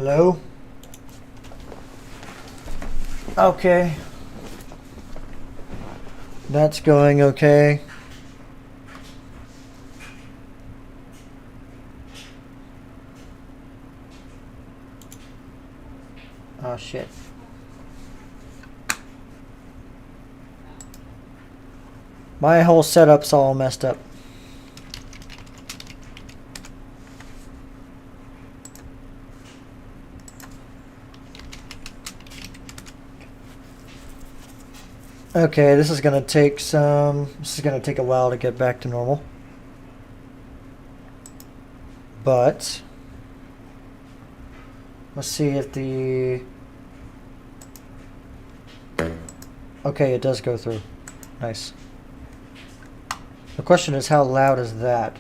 Hello? Okay. That's going okay. Oh shit. My whole setup's all messed up. Okay, this is gonna take a while to get back to normal. But let's see if the okay, it does go through. Nice. The question is, how loud is that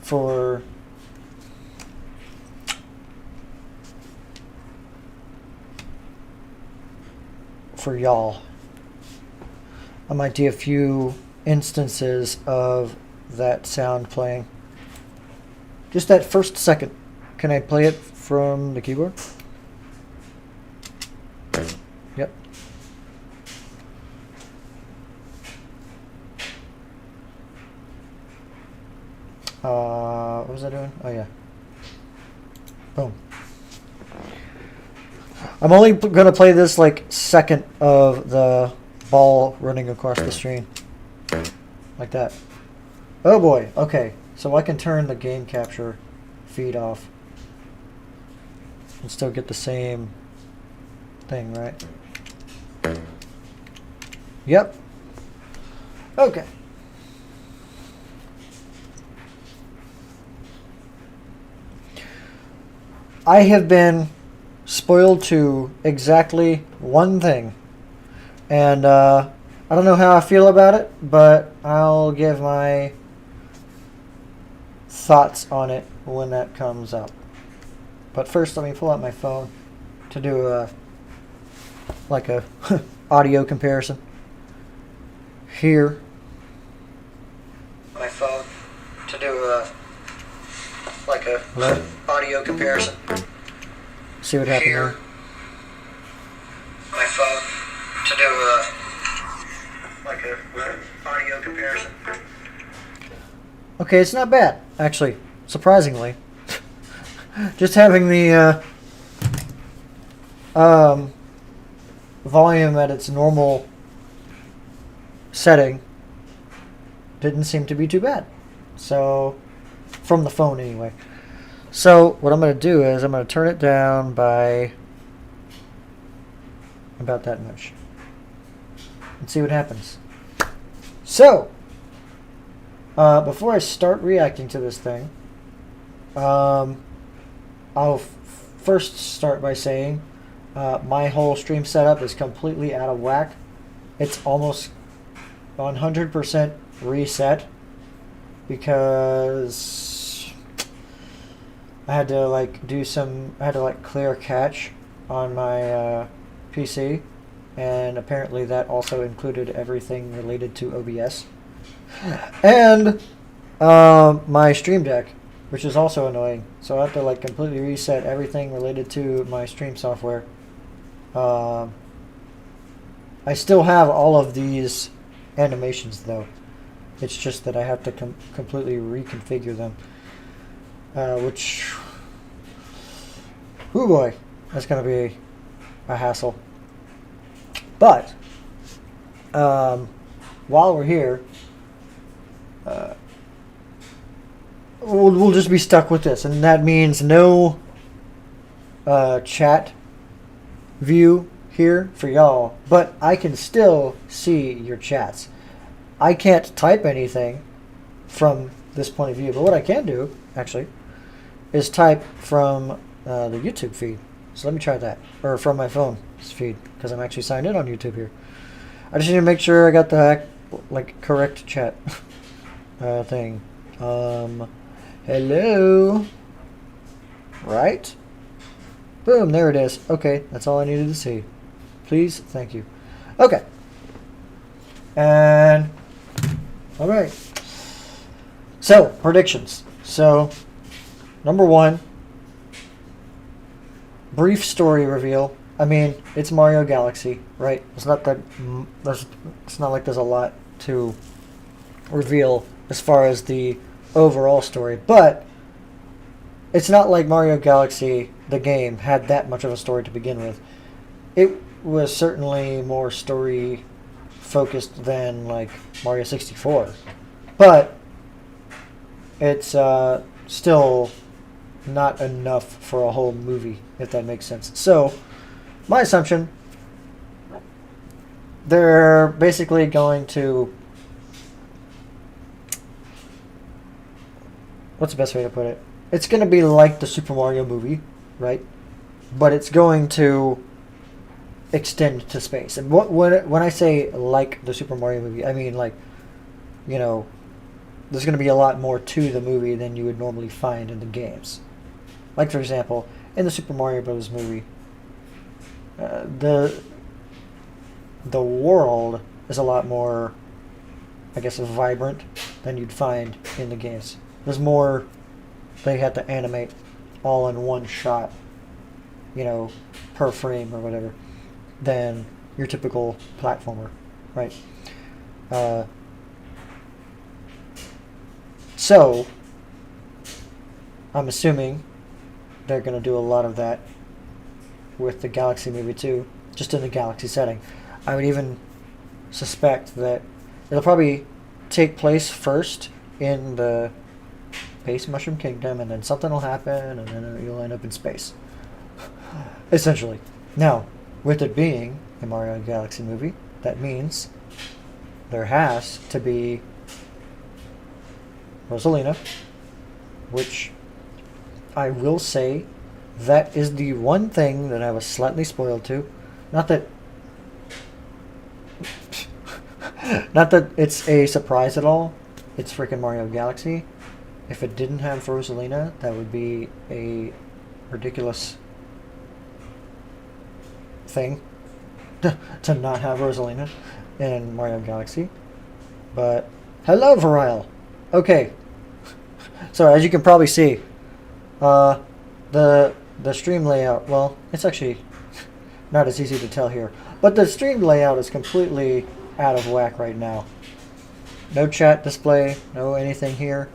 for y'all? I might do a few instances of that sound playing. Just that first second. Can I play it from the keyboard? Yep. What was I doing? Oh yeah. Boom. I'm only gonna play this like second of the ball running across the screen. Like that. Oh boy, okay. So I can turn the game capture feed off and still get the same thing, right? Yep. Okay. I have been spoiled to exactly one thing. And I don't know how I feel about it, but I'll give my thoughts on it when that comes up. But first, let me pull out my phone to do a audio comparison. Here, my phone to do a audio comparison. See what happened there. My phone to do a audio comparison. Okay, it's not bad, actually, surprisingly. Just having the volume at its normal setting didn't seem to be too bad. So, from the phone anyway. So, what I'm going to do is I'm going to turn it down by about that much and see what happens. So, before I start reacting to this thing, I'll first start by saying my whole stream setup is completely out of whack. It's almost 100% reset because I had to clear cache on my PC, and apparently that also included everything related to OBS and my Stream Deck, which is also annoying. So I have to completely reset everything related to my stream software. I still have all of these animations though. It's just that I have to completely reconfigure them, which, oh boy, that's gonna be a hassle. But while we're here, we'll just be stuck with this, and that means no chat view here for y'all, but I can still see your chats. I can't type anything from this point of view, but what I can do, actually, is type from the YouTube feed. So let me try that, or from my phone's feed, because I'm actually signed in on YouTube here. I just need to make sure I got the correct chat thing. Hello. Right? Boom, there it is. Okay, that's all I needed to see. Please, thank you. Okay. And, all right. So, predictions. So, number one, brief story reveal. I mean, it's Mario Galaxy, right? It's not that it's not like there's a lot to reveal as far as the overall story, but it's not like Mario Galaxy, the game, had that much of a story to begin with. It was certainly more story focused than like Mario 64, but it's still not enough for a whole movie, if that makes sense. So, my assumption, they're basically going to... What's the best way to put it? It's going to be like the Super Mario movie, right? But it's going to extend to space. And when I say like the Super Mario movie, I mean like, you know, there's going to be a lot more to the movie than you would normally find in the games. Like, for example, in the Super Mario Bros. Movie, the world is a lot more, I guess, vibrant than you'd find in the games. There's more they had to animate all in one shot, you know, per frame or whatever, than your typical platformer, right? So, I'm assuming they're going to do a lot of that with the Galaxy movie too, just in the Galaxy setting. I would even suspect that it'll probably take place first in the Space Mushroom Kingdom, and then something will happen, and then you'll end up in space. Essentially. Now, with it being a Mario Galaxy movie, that means there has to be Rosalina, which I will say that is the one thing that I was slightly spoiled to. Not that it's a surprise at all. It's freaking Mario Galaxy. If it didn't have Rosalina, that would be a ridiculous thing to not have Rosalina in Mario Galaxy. But hello, Virile. Okay. So as you can probably see, the stream layout, well, it's actually not as easy to tell here, but the stream layout is completely out of whack right now. No chat display, no anything here.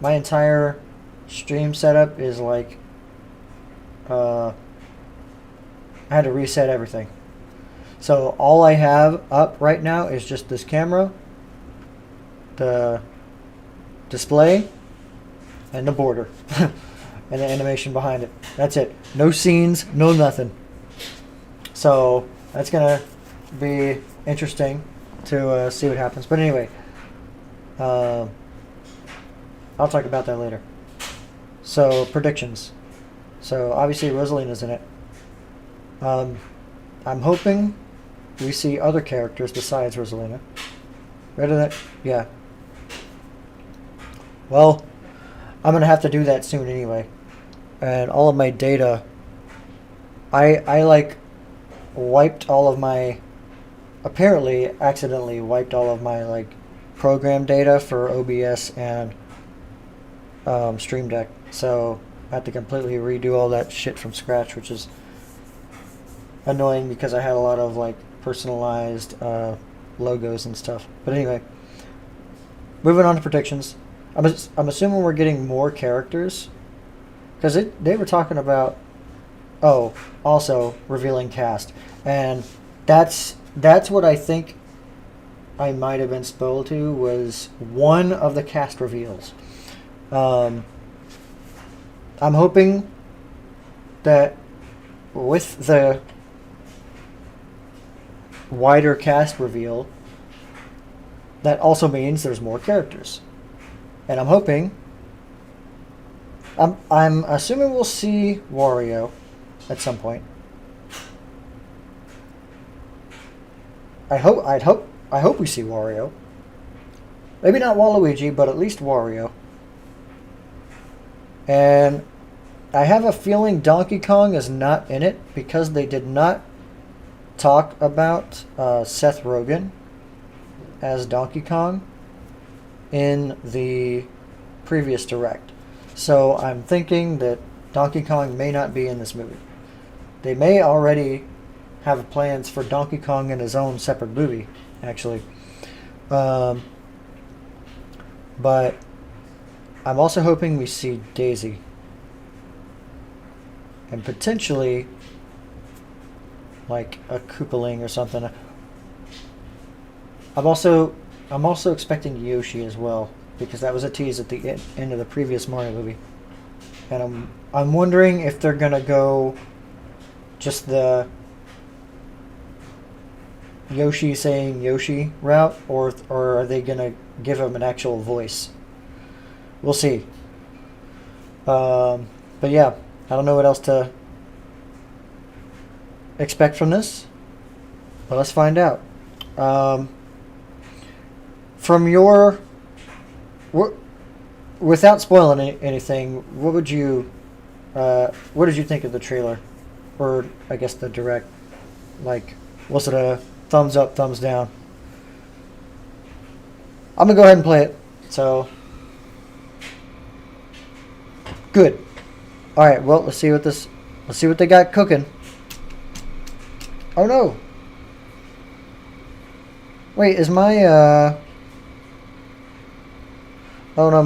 My entire stream setup is like, I had to reset everything. So all I have up right now is just this camera, the display, and the border, and the animation behind it. That's it. No scenes, no nothing. So that's gonna be interesting to see what happens. But anyway, I'll talk about that later. So predictions. So obviously Rosalina's in it. I'm hoping we see other characters besides Rosalina. Ready to that? Yeah. Well, I'm going to have to do that soon anyway. And all of my data, I like wiped all of my, apparently accidentally wiped all of my like program data for OBS and Stream Deck. So I have to completely redo all that shit from scratch, which is annoying because I had a lot of like personalized logos and stuff. But anyway, moving on to predictions. I'm assuming we're getting more characters because they were talking about also revealing cast, and that's what I think I might have been spoiled to, was one of the cast reveals. I'm hoping that with the wider cast reveal, that also means there's more characters. And I'm hoping, I'm assuming we'll see Wario at some point. I hope we see Wario. Maybe not Waluigi, but at least Wario. And I have a feeling Donkey Kong is not in it because they did not talk about Seth Rogen as Donkey Kong in the previous direct. So I'm thinking that Donkey Kong may not be in this movie. They may already have plans for Donkey Kong in his own separate movie, actually. But I'm also hoping we see Daisy. And potentially like a Koopaling or something. I'm also expecting Yoshi as well, because that was a tease at the end of the previous Mario movie. And I'm wondering if they're gonna go just the Yoshi saying Yoshi route, or are they gonna give him an actual voice? We'll see. But yeah, I don't know what else to expect from this, but let's find out. From your, without spoiling anything, what did you think of the trailer, or I guess the direct? Like, was it a thumbs up, thumbs down? I'm gonna go ahead and play it. So, good. All right. Well, let's see what they got cooking. Oh no. Wait, is my oh no,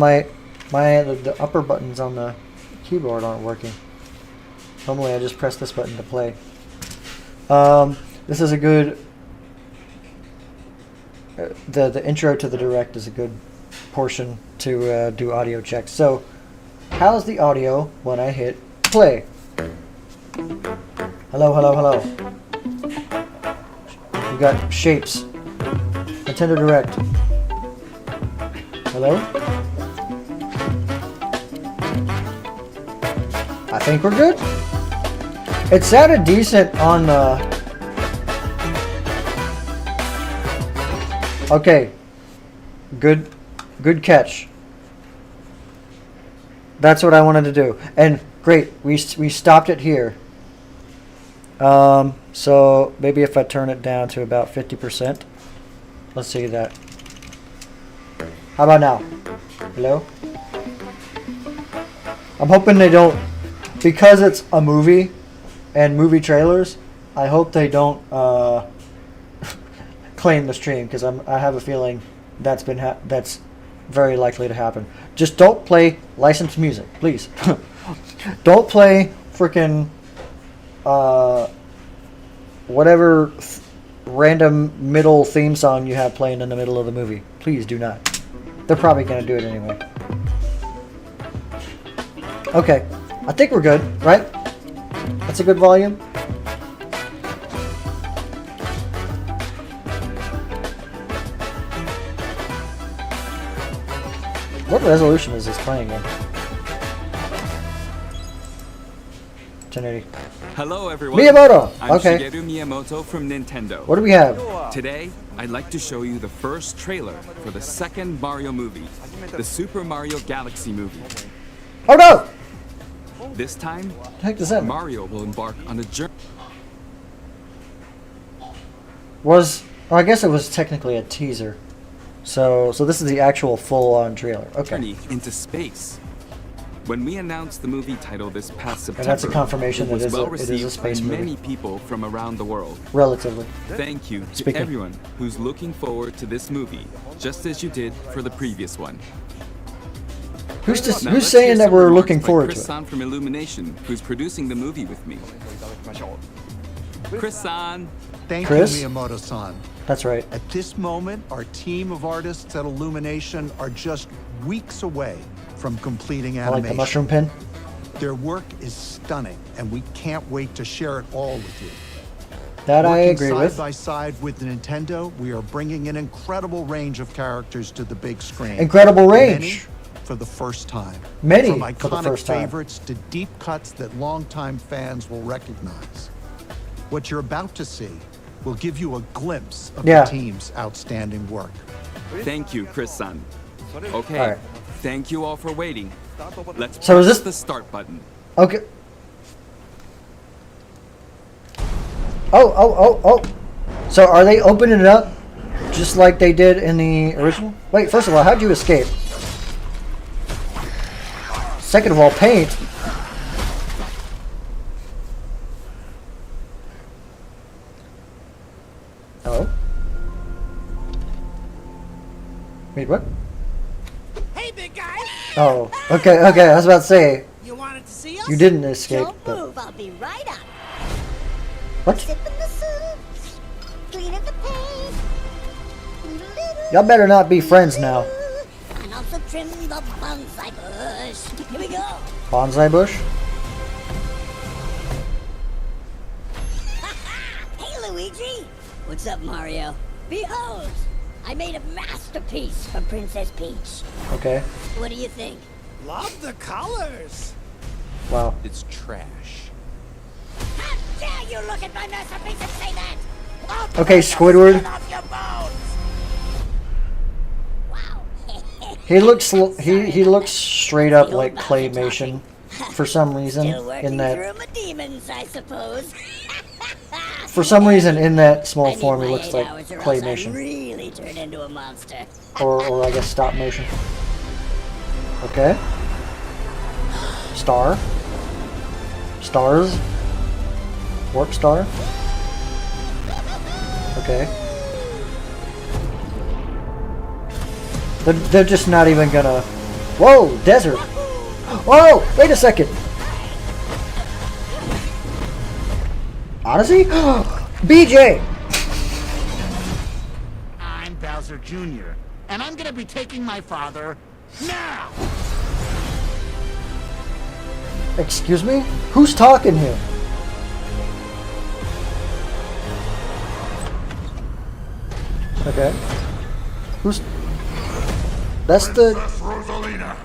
the upper buttons on the keyboard aren't working. Normally I just press this button to play. This is a good the intro to the direct is a good portion to do audio checks. So, how's the audio when I hit play? Hello, hello, hello. We got shapes. Nintendo Direct. Hello? I think we're good. It sounded decent on the... Okay. Good catch. That's what I wanted to do. And great, we stopped it here. So maybe if I turn it down to about 50%. Let's see that. How about now? Hello? I'm hoping they don't, because it's a movie and movie trailers, I hope they don't claim the stream, because I have a feeling that's very likely to happen. Just don't play licensed music, please. Don't play freaking whatever random middle theme song you have playing in the middle of the movie. Please do not. They're probably going to do it anyway. Okay. I think we're good, right? That's a good volume. What resolution is this playing in? 1080. Hello everyone. Miyamoto! I'm Okay. Shigeru Miyamoto from Nintendo. What do we have? Today, I'd like to show you the first trailer for the second Mario movie, the Super Mario Galaxy movie. Oh no! This time, What the heck does that mean? Mario will embark on a journey I guess it was technically a teaser. So this is the actual full-on trailer. Okay. into space. When we announced the movie title this past September, And that's a confirmation it was that well it is a received space by movie. many people from around the world. Relatively. Thank you to Speaking. everyone who's looking forward to this movie, just as you did for the previous one. Now Who's let's saying hear that some we're remarks looking by forward to it? Chris-san from Illumination, who's producing the movie with me. Chris-san. Thank Chris? you, Miyamoto-san. That's right. At this moment, our team of artists at Illumination are just weeks away from completing I animation. like the mushroom pin. Their work is stunning, and we can't wait to share it all with you. That I Working agree side with. by side with Nintendo, we are bringing an incredible range of characters to the big screen. Incredible Many range. for the first time. Many From for the iconic first time. favorites to deep cuts that longtime fans will recognize. What you're about to see will give you a glimpse of Yeah. the team's outstanding work. Thank you, Chris-san. Okay, All right. thank you all for waiting. Let's So is press this- the start button. Okay. Oh. So are they opening it up just like they did in the original? Wait, first of all, how'd you escape? Second of all, paint. Wait, what? Hey, big guy! Oh, okay, okay. I was about to say You wanted to see us? you didn't escape. Don't But move, I'll be right up. what? Sipping the soup, cleaning the paint. Y'all better not be friends now. And also trim the bonsai bush. Here we go. Bonsai bush? Hey, Luigi. What's up, Mario? Behold, I made a masterpiece for Princess Peach. Okay. What do you think? Love the colors! Wow. It's trash. How dare you look at my masterpiece and say that? Okay, Squidward. Off your bones! Wow. He looks straight up like claymation for some reason Still working in that through my demons, I suppose. for some reason in that small I need form he my looks 8 like hours or else I claymation really turn into a monster. or I guess stop motion. Okay. Star. Stars. Warp star. Okay. They're just not even gonna. Whoa, desert. Whoa, wait a second. Odyssey? BJ! I'm Bowser Jr., and I'm gonna be taking my father now! Excuse me? Who's talking here? Okay. Who's... That's the... Rosalina,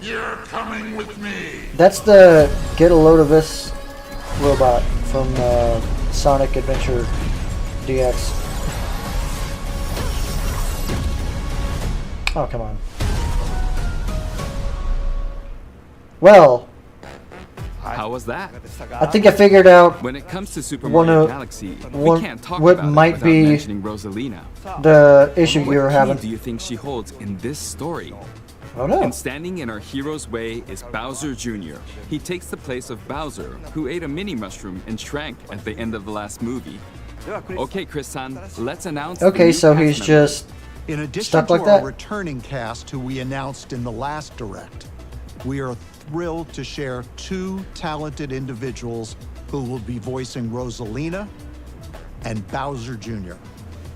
you're coming with me. That's the get a load of this robot from Sonic Adventure DX. Oh, come on. Well, How was that? I think I figured out When it comes to Super One Mario of- Galaxy, one- we can't talk what about might it without be mentioning Rosalina. the issue you were What key having. do you think she holds in this story? I don't know. And standing in our hero's way is Bowser Jr. He takes the place of Bowser, who ate a mini mushroom and shrank at the end of the last movie. Okay, Chris-san, let's announce the Okay, new so cast he's members. just In addition Stuck to like our that? returning cast who we announced in the last direct, we are thrilled to share 2 talented individuals who will be voicing Rosalina and Bowser Jr.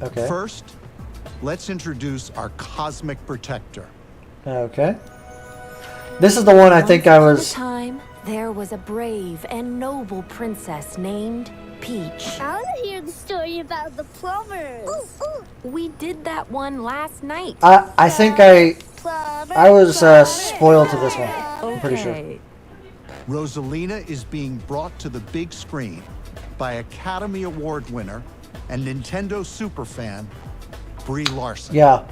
okay. First, let's introduce our cosmic protector. Okay. This is the one I think I Once was. upon a time, there was a brave and noble princess named Peach. I want to hear the story about the plumbers. We did that one last night. I think I was spoiled to this one. I'm pretty sure. Okay. Rosalina is being brought to the big screen by Academy Award winner and Nintendo superfan Brie Larson. Yeah,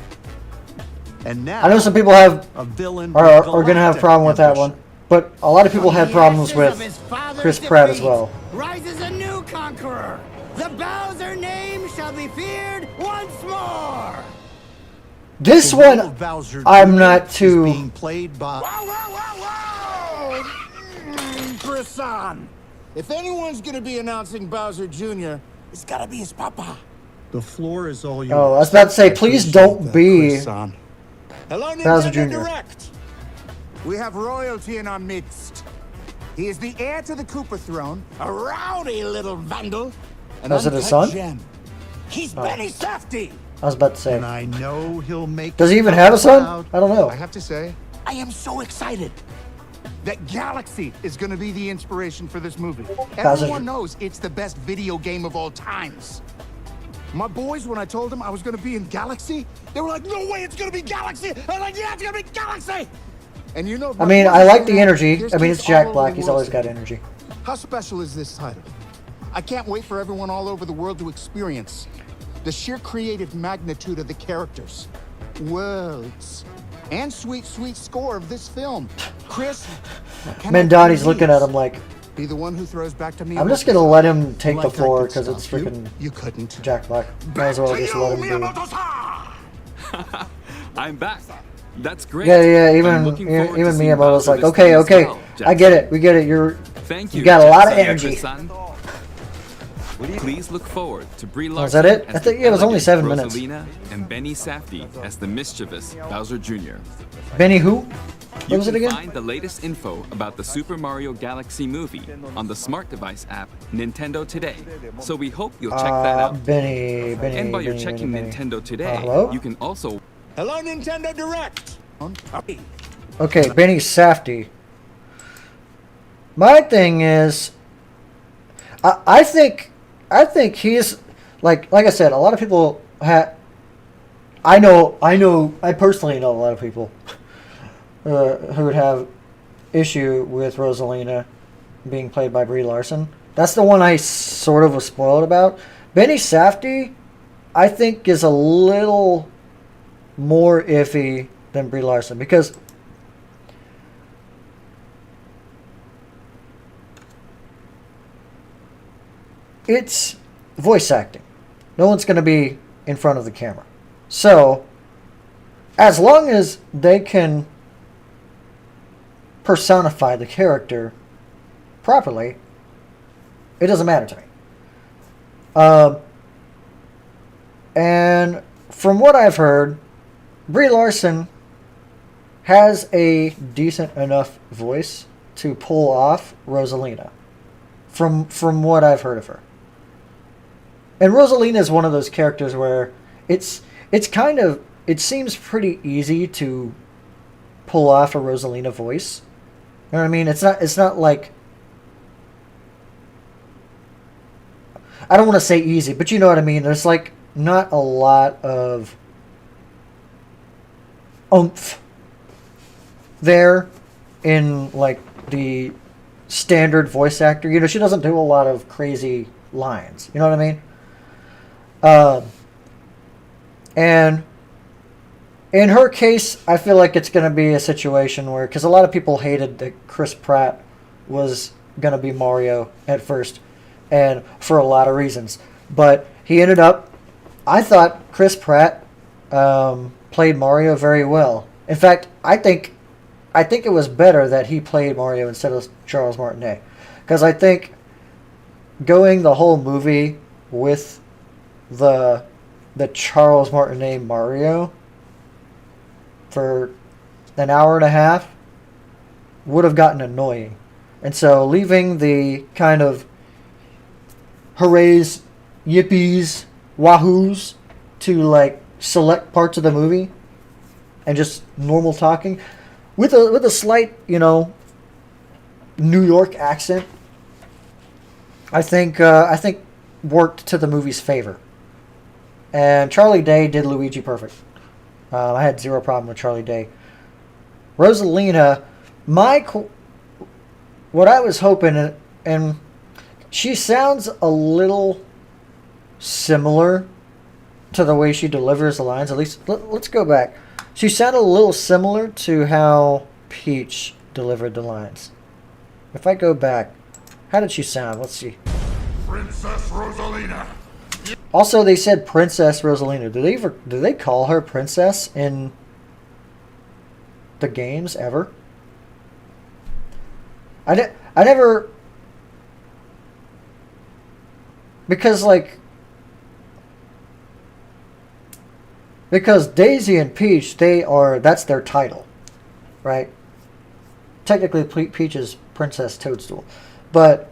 And now I know some people have a villain are with gonna have a galactic problem with that one, ambition. but a lot of people had problems From the with ashes of his father's Chris Pratt as defeat well. Rises a new conqueror. The Bowser name shall be feared once more. This The role one, of Bowser I'm Jr. not is too. being played by Whoa, whoa, whoa, whoa! Chris-san, if anyone's gonna be announcing Bowser Jr., it's gotta be his papa. The floor is all yours. Oh, I was about to say, please don't be Chris-san. Hello, Bowser Nintendo Jr. Direct. We have royalty in our midst. He is the heir to the Koopa throne, a rowdy little vandal, an Oh, is it his uncut son? gem. He's Benny Safdie. I was about to say. And I know he'll make. Does he even the have a son? crowd. I don't know. I have to say, I am so excited that Galaxy is going to be the inspiration for this movie. Bowser- Everyone knows it's the best video game of all times. My boys, when I told them I was going to be in Galaxy, they were like, "No way, it's going to be Galaxy!" I was like, "Yeah, it's going to be Galaxy!" And you know, I mean, I like the energy. There's I mean, kids it's Jack all over Black. the He's world always saying, got energy. how special is this title? I can't wait for everyone all over the world to experience the sheer creative magnitude of the characters, worlds, and sweet, sweet score of this film. Chris, can I Mandani's looking at please him like, be the one who throws back to me. I'm just gonna let him take the Like I floor could because it's stop you. freaking You couldn't. Jack Black. Might as well just let him be. I'm back. That's great. Yeah, yeah. I'm Even looking forward to even seeing Miyamoto's Bowser like, this okay, time as okay, well, I get it. We get it. Thank you. You got a lot of Jackson, energy. Chris-san. Please look forward to Brie Oh, is Larson that it? as I think the it was only elegant 7 minutes. Rosalina and Benny Safdie as the mischievous Bowser Jr. Benny who? What You was it can again? find the latest info about the Super Mario Galaxy movie on the smart device app Nintendo Today. So we hope you'll check that out. Benny. And while you're Benny, checking Benny. Nintendo Today, hello? you can also Hello, Nintendo Direct. Okay, Benny Safdie. My thing is, I think he's like I said, a lot of people I personally know a lot of people who would have issue with Rosalina being played by Brie Larson. That's the one I sort of was spoiled about. Benny Safdie, I think, is a little more iffy than Brie Larson because it's voice acting. No one's going to be in front of the camera. So, as long as they can personify the character properly, it doesn't matter to me. And from what I've heard, Brie Larson has a decent enough voice to pull off Rosalina. From what I've heard of her. And Rosalina is one of those characters where it seems pretty easy to pull off a Rosalina voice. You know what I mean? It's not like, I don't want to say easy, but you know what I mean. There's like not a lot of oomph there in like the standard voice actor. You know, she doesn't do a lot of crazy lines. You know what I mean? And in her case, I feel like it's going to be a situation where, because a lot of people hated that Chris Pratt was going to be Mario at first, and for a lot of reasons. But he ended up, I thought Chris Pratt played Mario very well. In fact, I think it was better that he played Mario instead of Charles Martinet. Because I think going the whole movie with the Charles Martinet Mario for an hour and a half would have gotten annoying. And so leaving the kind of hoorays, yippies, wahoos to like select parts of the movie and just normal talking with a slight, you know, New York accent, I think worked to the movie's favor. And Charlie Day did Luigi perfect. I had zero problem with Charlie Day. Rosalina, what I was hoping, and she sounds a little similar to the way she delivers the lines. At least, let's go back. She sounded a little similar to how Peach delivered the lines. If I go back, how did she sound? Let's see. Princess Rosalina. Also, they said Princess Rosalina. Do they call her Princess in the games ever? I never, because Daisy and Peach, that's their title, right? Technically, Peach is Princess Toadstool, but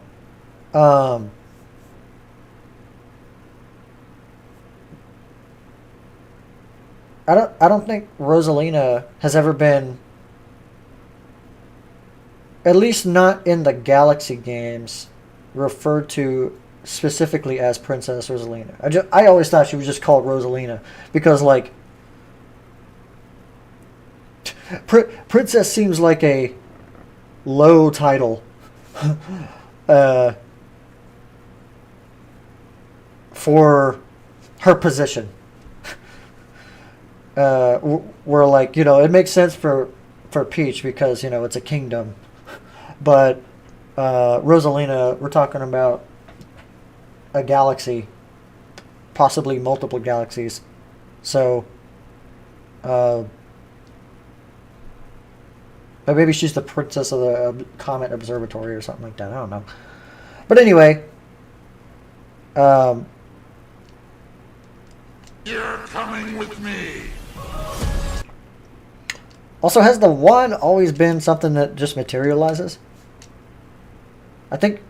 I don't think Rosalina has ever been, at least not in the Galaxy games, referred to specifically as Princess Rosalina. I always thought she was just called Rosalina because like Princess seems like a low title for her position. Where like, you know, it makes sense for Peach because, you know, it's a kingdom, but Rosalina, we're talking about a galaxy, possibly multiple galaxies, so but maybe she's the princess of the Comet Observatory or something like that. I don't know, but anyway, You're coming with me. Also, has the wand always been something that just materializes? I think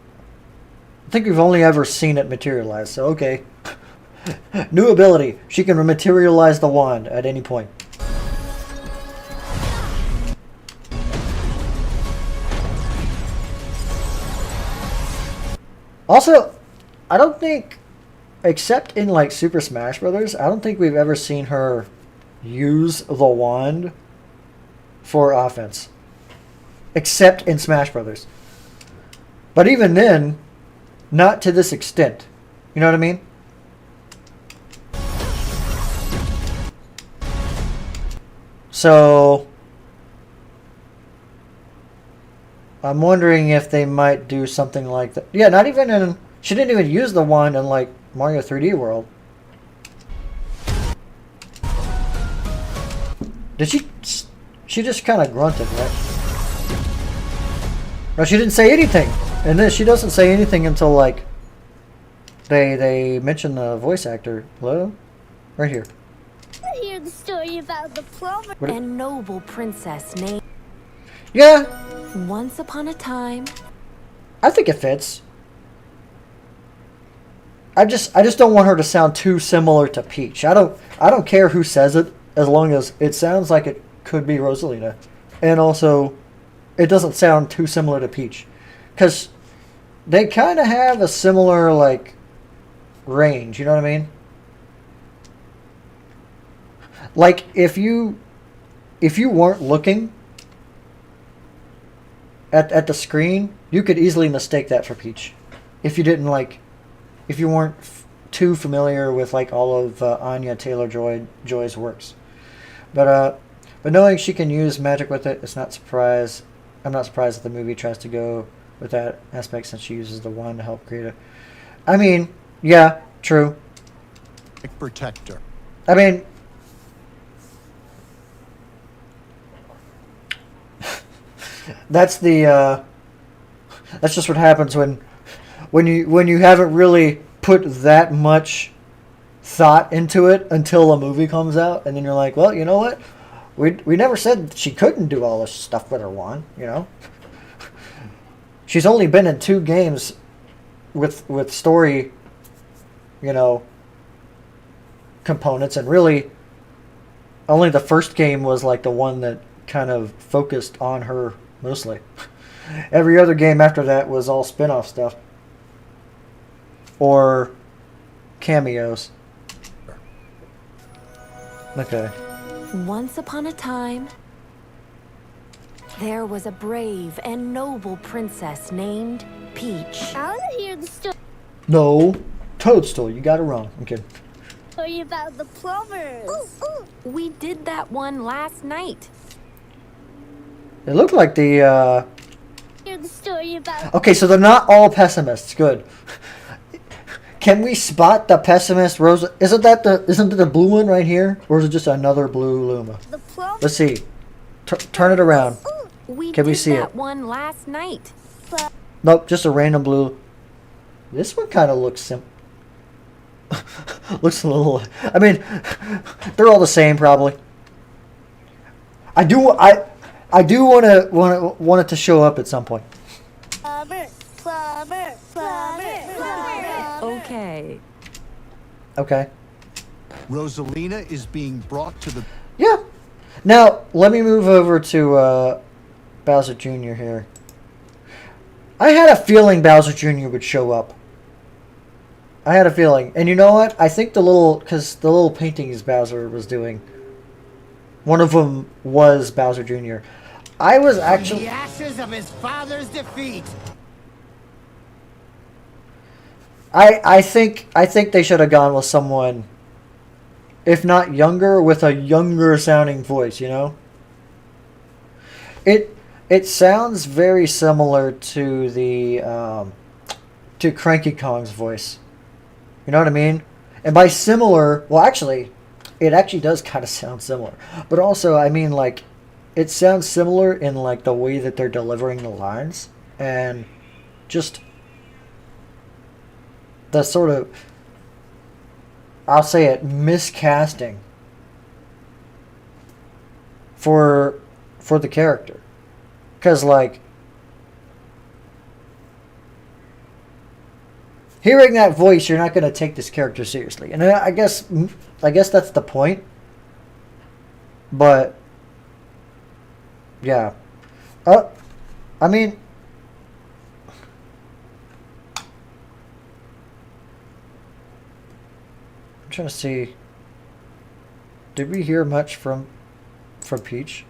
we've only ever seen it materialize, so okay. New ability. She can materialize the wand at any point. Also, I don't think, except in like Super Smash Brothers, I don't think we've ever seen her use the wand for offense. Except in Smash Brothers. But even then, not to this extent. You know what I mean? So, I'm wondering if they might do something like that. Yeah, not even in... She didn't even use the wand in, like, Mario 3D World. Did she... She just kind of grunted, right? No, she didn't say anything. And then she doesn't say anything until, like... They mention the voice actor. Hello? Right here. I hear the story about the plumber. And noble princess named... Yeah. Once upon a time... I think it fits. I just don't want her to sound too similar to Peach. I don't care who says it, as long as it sounds like it could be Rosalina. And also, it doesn't sound too similar to Peach. Because they kind of have a similar, like, range, you know what I mean? Like, if you weren't looking at the screen, you could easily mistake that for Peach. If you didn't, like, if you weren't too familiar with, like, all of Anya Taylor-Joy's works. But knowing she can use magic with it, I'm not surprised that the movie tries to go with that aspect, since she uses the wand to help create a... I mean, yeah, true. Protector. I mean... That's the that's just what happens when you haven't really put that much thought into it until a movie comes out, and then you're like, well, you know what? We never said she couldn't do all this stuff with her wand, you know? She's only been in 2 games with story, you know, components, and really only the first game was like the one that kind of focused on her mostly. Every other game after that was all spin-off stuff. Or cameos. Okay. Once upon a time, there was a brave and noble princess named Peach. I want to hear the No. Toadstool, you got it wrong. I'm kidding. story about the plumbers. We did that one last night. It looked like the, Hear the story about... Okay, so they're not all pessimists. Good. Can we spot the pessimist, Rosa? Isn't it the blue one right here? Or is it just another blue Luma? The plumbers. Let's see. Turn it around. Can we see did that it? one last night. Nope, just a random blue. This one kind of looks looks a little... I mean, they're all the same, probably. I do want it to show up at some point. Plumber, plumber, plumber, plumber. Okay. Okay. Rosalina is being brought to the... Yeah. Now, let me move over to Bowser Jr. here. I had a feeling Bowser Jr. would show up. I had a feeling. And you know what? I think the little paintings Bowser was doing, one of them was Bowser Jr. I was actually... The ashes of his father's defeat. I think they should have gone with someone, if not younger, with a younger sounding voice, you know? It sounds very similar to the to Cranky Kong's voice. You know what I mean? And by similar, well, actually, it actually does kind of sound similar. But also, I mean, like, it sounds similar in, like, the way that they're delivering the lines. And just the sort of, I'll say it, miscasting for the character. Because, like, hearing that voice, you're not going to take this character seriously. And I guess that's the point. But, yeah. I mean, I'm trying to see. Did we hear much from Peach?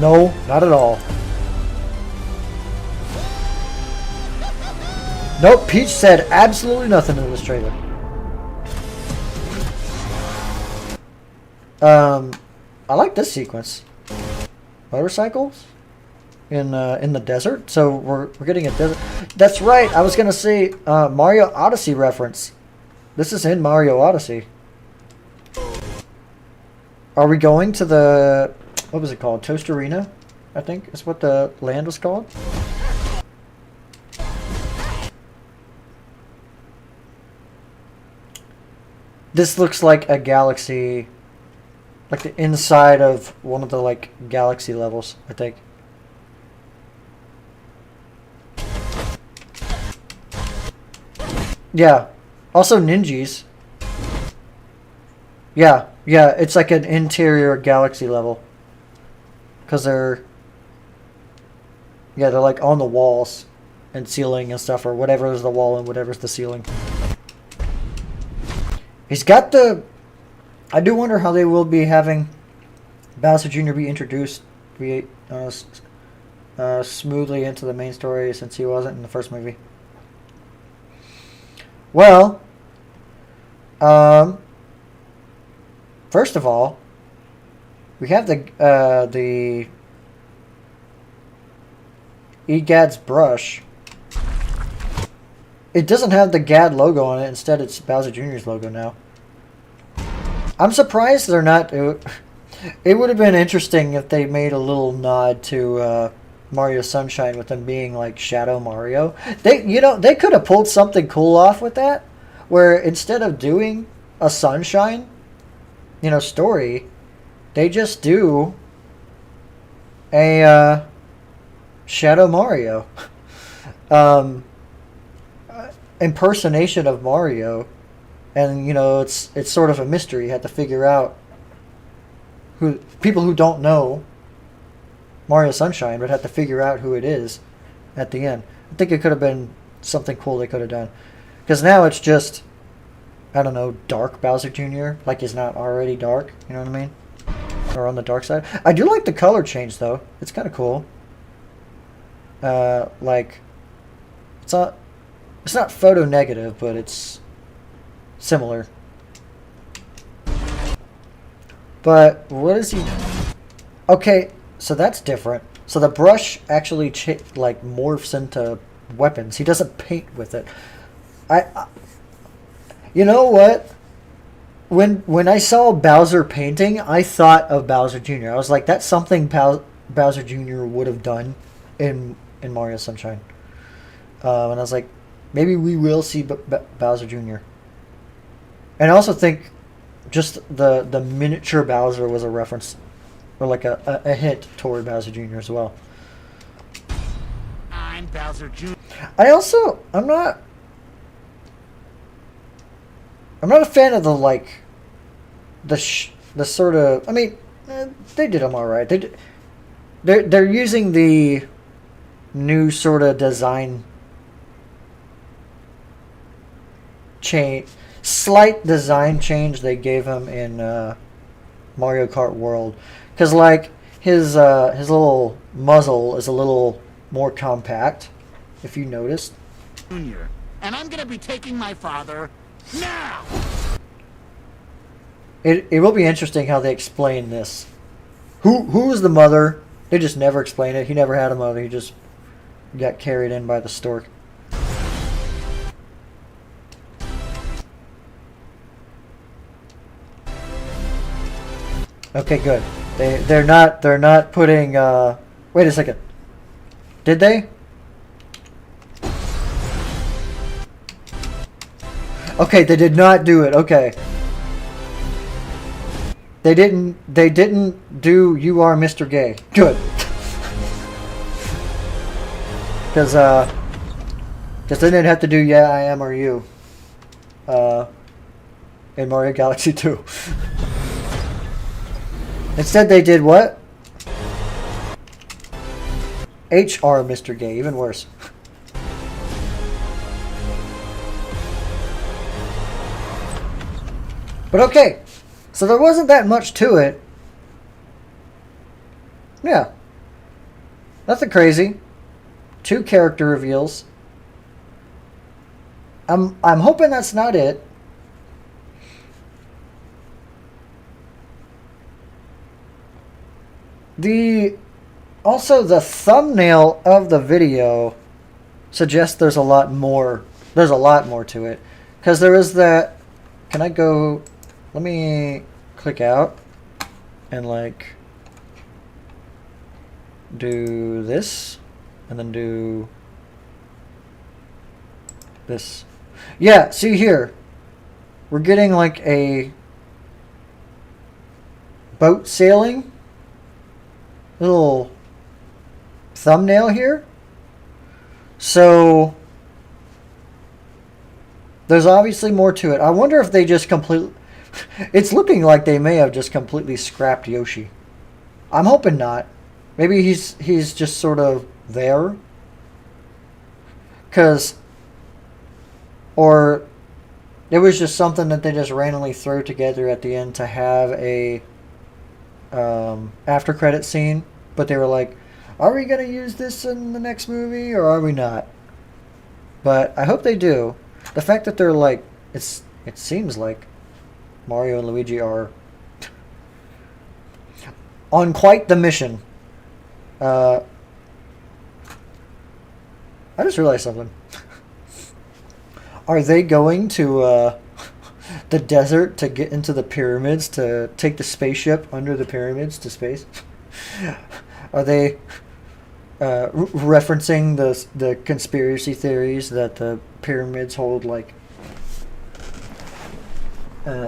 No, not at all. Nope, Peach said absolutely nothing in this trailer. I like this sequence. Motorcycles in the desert. So we're getting a desert. That's right. I was gonna say Mario Odyssey reference. This is in Mario Odyssey. Are we going to the, what was it called? Toast Arena, I think is what the land was called. This looks like a galaxy, like the inside of one of the like galaxy levels, I think. Yeah. Also Ninjas. Yeah, it's like an interior galaxy level. Cause they're like on the walls and ceiling and stuff, or whatever is the wall and whatever's the ceiling. He's got the... I do wonder how they will be having Bowser Jr. be introduced smoothly into the main story, since he wasn't in the first movie. Well, first of all, we have the EGAD's brush. It doesn't have the GAD logo on it. Instead, it's Bowser Jr.'s logo now. I'm surprised they're not... It would have been interesting if they made a little nod to Mario Sunshine with them being like Shadow Mario. They could have pulled something cool off with that, where instead of doing a Sunshine, story, they just do a Shadow Mario impersonation of Mario, and it's sort of a mystery. You have to figure out who people who don't know Mario Sunshine would have to figure out who it is at the end. I think it could have been something cool they could have done, because now it's just, I don't know, dark Bowser Jr. like he's not already dark. You know what I mean? Or on the dark side. I do like the color change though. It's kind of cool. Like it's not photo negative, but it's similar. But what is he? Okay, so that's different. So the brush actually morphs into weapons. He doesn't paint with it. You know what? When I saw Bowser painting, I thought of Bowser Jr. I was like, that's something Bowser Jr. would have done in Mario Sunshine. And I was like, maybe we will see Bowser Jr. And I also think just the miniature Bowser was a reference, or like a hint toward Bowser Jr. as well. I'm Bowser Jr. I'm not a fan of the sort of, I mean, they did them all right. They're using the new sort of design change, slight design change they gave him in Mario Kart World, because like his little muzzle is a little more compact, if you noticed. Jr. And I'm gonna be taking my father now. It will be interesting how they explain this. Who's the mother? They just never explain it. He never had a mother. He just got carried in by the stork. Okay, good. They're not putting Wait a second. Did they? Okay, they did not do it. Okay. They didn't do You Are Mr. Gay. Good. Because they didn't have to do Yeah, I Am or You. In Mario Galaxy 2. Instead they did what? HR Mr. Gay, even worse. But okay, so there wasn't that much to it. Yeah. Nothing crazy. 2 character reveals. I'm hoping that's not it. Also the thumbnail of the video suggests there's a lot more. There's a lot more to it. Because there is that. Can I go? Let me click out and like do this and then do this. Yeah, see here. We're getting like a boat sailing little thumbnail here. So there's obviously more to it. I wonder if they just completely... It's looking like they may have just completely scrapped Yoshi. I'm hoping not. Maybe he's just sort of there. Or it was just something that they just randomly threw together at the end to have a after credit scene. But they were like, are we going to use this in the next movie or are we not? But I hope they do. The fact that they're like, it seems like Mario and Luigi are on quite the mission. I just realized something. Are they going to the desert to get into the pyramids to take the spaceship under the pyramids to space? Are they referencing the conspiracy theories that the pyramids hold like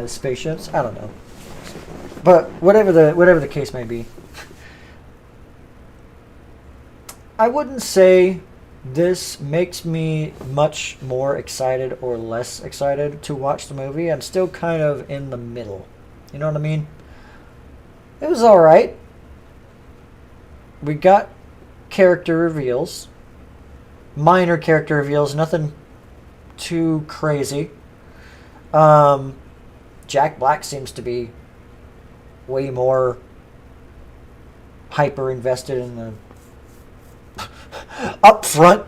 spaceships? I don't know, but whatever the case may be, I wouldn't say this makes me much more excited or less excited to watch the movie. I'm still kind of in the middle. You know what I mean? It was alright. We got character reveals. Minor character reveals. Nothing too crazy. Jack Black seems to be way more hyper invested in the up front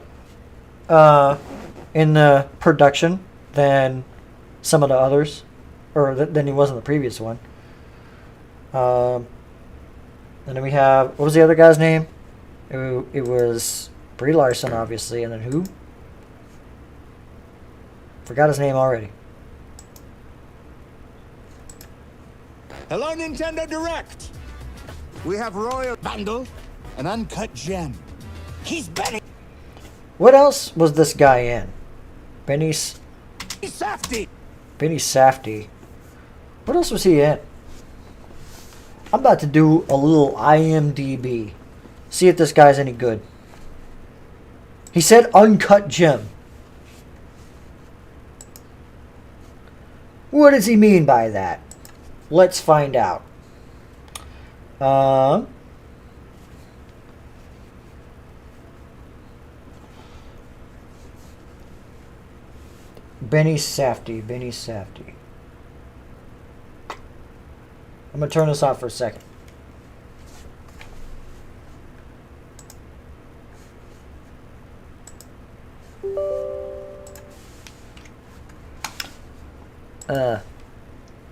in the production than some of the others, or than he was in the previous one. And then we have, what was the other guy's name? It was Brie Larson, obviously, and then who? Forgot his name already. Hello, Nintendo Direct. We have Royal Bundle, an uncut gem. He's Benny What else was this guy in? Benny Safdie. Benny Safdie. What else was he in? I'm about to do a little IMDb. See if this guy's any good. He said uncut gem. What does he mean by that? Let's find out. Benny Safdie. Benny Safdie. I'm going to turn this off for a second.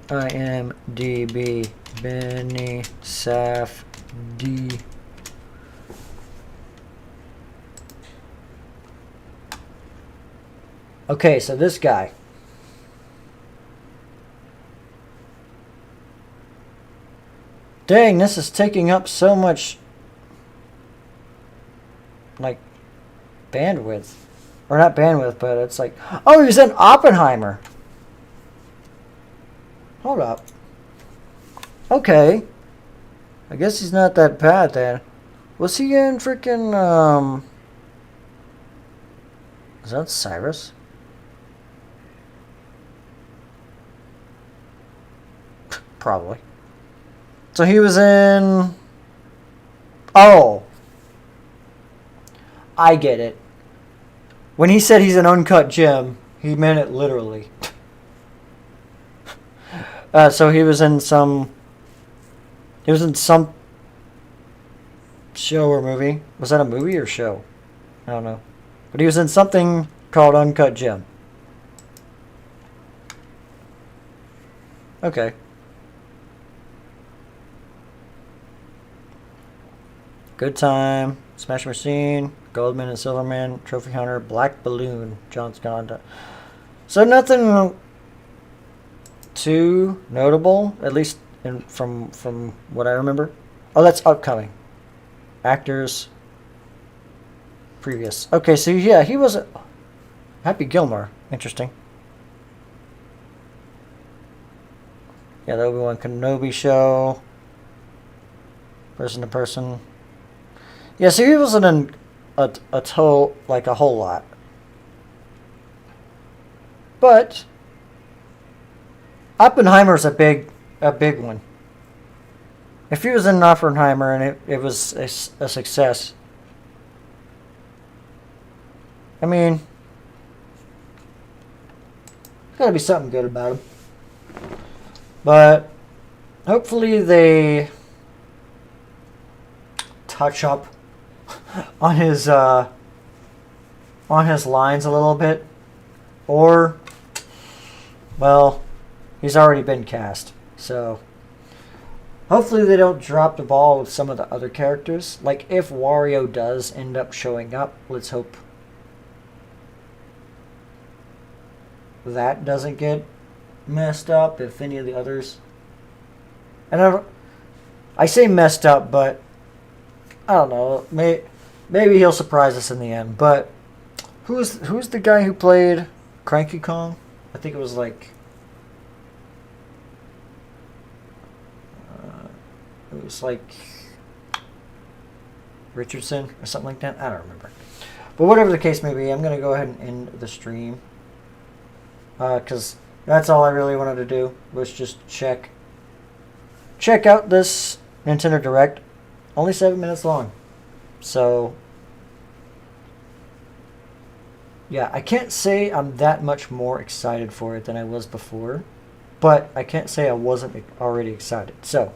IMDb Benny Safdie. Okay, so this guy. Dang, this is taking up so much like bandwidth, or not bandwidth, but it's like, oh, he was in Oppenheimer. Hold up. Okay. I guess he's not that bad then. Was he in freaking is that Cyrus? Probably. So he was in... Oh. I get it. When he said he's an uncut gem, he meant it literally. So he was in some... He was in some show or movie. Was that a movie or show? I don't know. But he was in something called Uncut Gem. Okay. Good Time, Smash Machine, Goldman and Silverman, Trophy Hunter, Black Balloon, John Scott. So nothing too notable, at least from what I remember. Oh, that's upcoming. Actors. Previous. Okay, so yeah, he was Happy Gilmore. Interesting. Yeah, the Obi-Wan Kenobi show. Person to person. Yeah, so he wasn't in a whole lot. But Oppenheimer's a big one. If he was in Oppenheimer and it was a success, I mean, there's got to be something good about him. But hopefully they touch up on his lines a little bit, or, well, he's already been cast, so hopefully they don't drop the ball with some of the other characters. Like, if Wario does end up showing up, let's hope that doesn't get messed up. If any of the others, and I say messed up, but I don't know, maybe he'll surprise us in the end. But who's the guy who played Cranky Kong? I think it was like Richardson or something like that. I don't remember. But whatever the case may be, I'm going to go ahead and end the stream. Because that's all I really wanted to do, was just check out this Nintendo Direct. Only 7 minutes long. So, yeah, I can't say I'm that much more excited for it than I was before. But I can't say I wasn't already excited. So,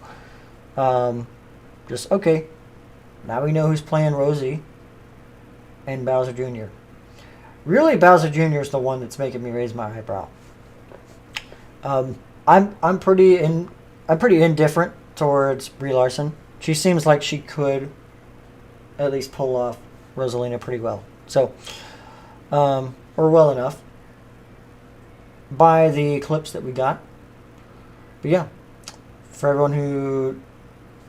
just, okay. Now we know who's playing Rosie and Bowser Jr. Really, Bowser Jr. is the one that's making me raise my eyebrow. I'm pretty indifferent towards Brie Larson. She seems like she could at least pull off Rosalina pretty well. So, or well enough by the clips that we got. But yeah, for everyone who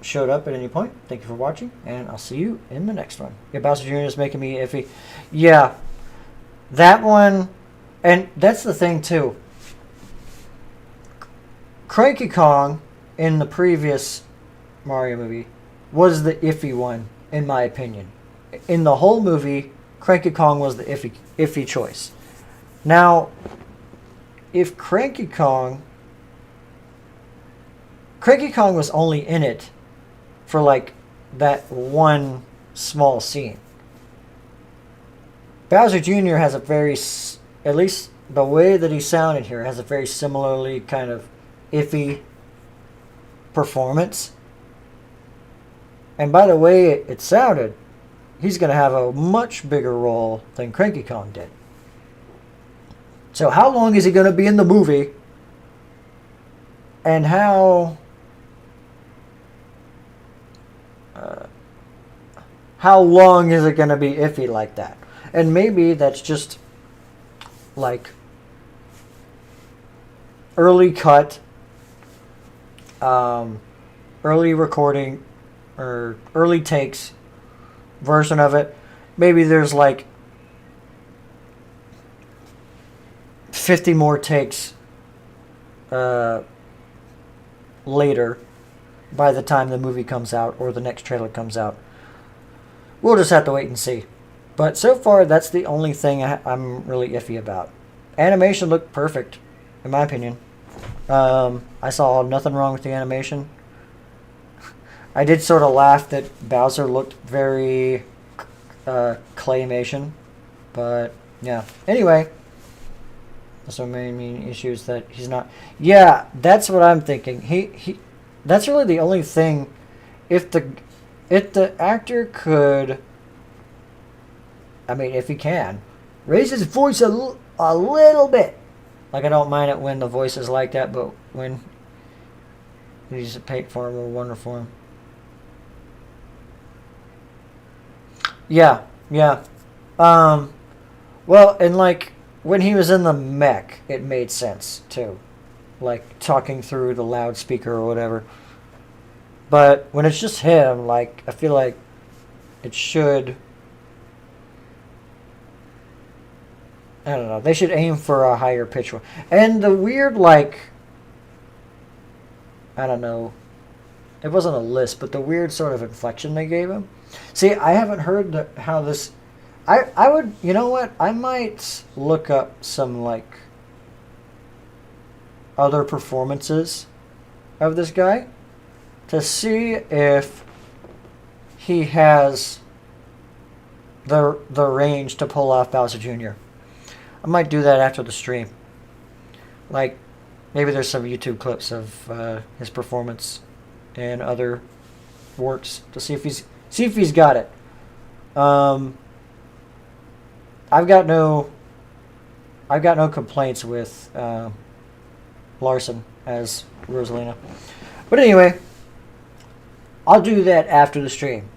showed up at any point, thank you for watching, and I'll see you in the next one. Yeah, Bowser Jr. is making me iffy. Yeah, that one, and that's the thing too. Cranky Kong in the previous Mario movie was the iffy one, in my opinion. In the whole movie, Cranky Kong was the iffy choice. Now, if Cranky Kong was only in it for like that one small scene. Bowser Jr. has a very, at least the way that he sounded here, has a very similarly kind of iffy performance. And by the way it sounded, he's going to have a much bigger role than Cranky Kong did. So how long is he going to be in the movie? And how long is it going to be iffy like that? And maybe that's just like early cut, early recording, or early takes version of it. maybe there's like 50 more takes later by the time the movie comes out or the next trailer comes out. We'll just have to wait and see. But so far, that's the only thing I'm really iffy about. Animation looked perfect, in my opinion. I saw nothing wrong with the animation. I did sort of laugh that Bowser looked very claymation. But, yeah. Anyway, so many main issues that he's not... Yeah, that's what I'm thinking. That's really the only thing. If the actor could... I mean, if he can, raise his voice a little bit. Like, I don't mind it when the voice is like that, but when he's a paint form or wonder form. Yeah. Well, and like, when he was in the mech, it made sense, too. Like, talking through the loudspeaker or whatever. But when it's just him, like, I feel like it should... I don't know. They should aim for a higher pitch one. And the weird, like... I don't know. It wasn't a lisp, but the weird sort of inflection they gave him. See, I haven't heard how this... I would... You know what? I might look up some, like... other performances of this guy to see if he has the range to pull off Bowser Jr. I might do that after the stream. Like, maybe there's some YouTube clips of his performance in other works to see if he's got it. I've got no complaints with Larson as Rosalina. But anyway, I'll do that after the stream.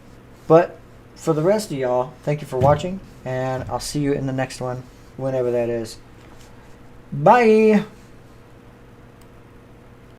But for the rest of y'all, thank you for watching, and I'll see you in the next one, whenever that is. Bye!